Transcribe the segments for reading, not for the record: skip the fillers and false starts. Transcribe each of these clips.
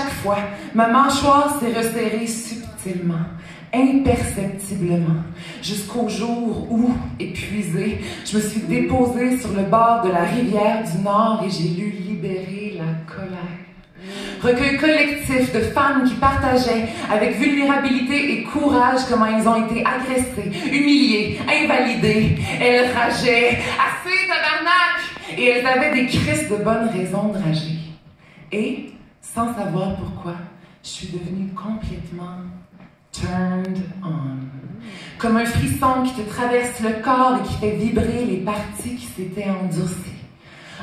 chaque fois, ma mâchoire s'est resserrée subtilement, imperceptiblement, jusqu'au jour où, épuisée, je me suis déposée sur le bord de la rivière du Nord et j'ai lu libérer la colère. Recueil collectif de femmes qui partageaient avec vulnérabilité et courage comment ils ont été agressées, humiliées, invalidées. Elles rageaient « Assez, tabarnak! » Et elles avaient des crises de bonnes raisons de rager. Et, sans savoir pourquoi, je suis devenue complètement turned on. Comme un frisson qui te traverse le corps et qui fait vibrer les parties qui s'étaient endurcies.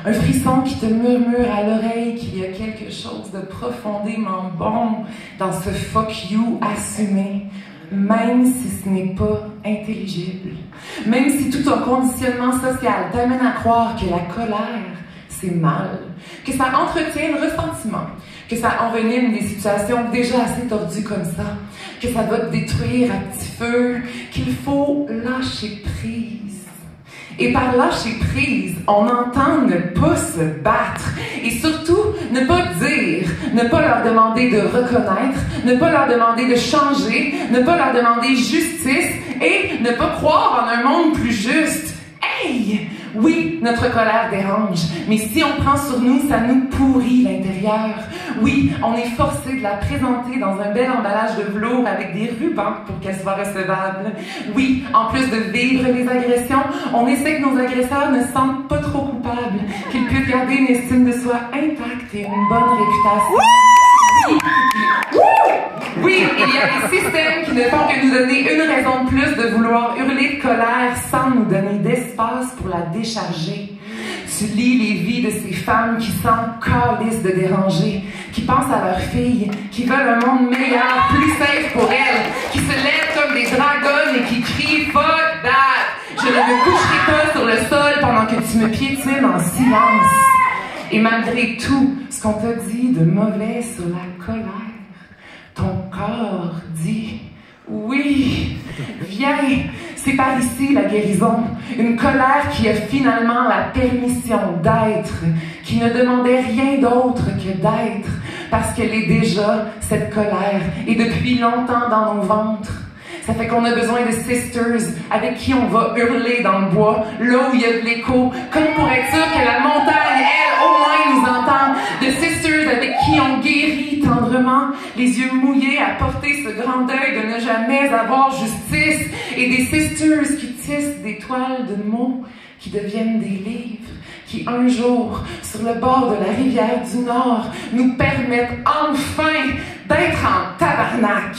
Un frisson qui te murmure à l'oreille qu'il y a quelque chose de profondément bon dans ce fuck you assumé, même si ce n'est pas intelligible. Même si tout ton conditionnement social t'amène à croire que la colère, c'est mal, que ça entretient le ressentiment, que ça envenime des situations déjà assez tordues comme ça, que ça va te détruire à petit feu, qu'il faut lâcher prise. Et par lâcher prise, on entend ne pas se battre et surtout ne pas dire, ne pas leur demander de reconnaître, ne pas leur demander de changer, ne pas leur demander justice et ne pas croire en un monde plus juste. Hey! Oui, notre colère dérange, mais si on prend sur nous, ça nous pourrit l'intérieur. Oui, on est forcé de la présenter dans un bel emballage de velours avec des rubans pour qu'elle soit recevable. Oui, en plus de vivre les agressions, on essaie que nos agresseurs ne se sentent pas trop coupables, qu'ils puissent garder une estime de soi intacte et une bonne réputation. Oui, il y a des systèmes qui ne font que nous donner une raison de plus de vouloir hurler de colère sans nous donner d'espace pour la décharger. Tu lis les vies de ces femmes qui s'en calissent de déranger, qui pensent à leurs filles, qui veulent un monde meilleur, plus safe pour elles, qui se lèvent comme des dragons et qui crient « Fuck that! Je ne me coucherai pas sur le sol pendant que tu me piétines en silence. » Et malgré tout ce qu'on t'a dit de mauvais sur la colère, ton corps dit « Oui, viens, c'est par ici la guérison. » Une colère qui a finalement la permission d'être, qui ne demandait rien d'autre que d'être, parce qu'elle est déjà cette colère, et depuis longtemps dans nos ventres. Ça fait qu'on a besoin de sisters avec qui on va hurler dans le bois, là où il y a de l'écho, comme pour être sûr que la montagne, elle, au moins, nous entend. De sisters avec qui on guérit tendrement, les yeux mouillés à porter ce grand deuil de ne jamais avoir justice. Et des sisters qui tissent des toiles de mots qui deviennent des livres, qui un jour, sur le bord de la rivière du Nord, nous permettent enfin d'être en tabarnak.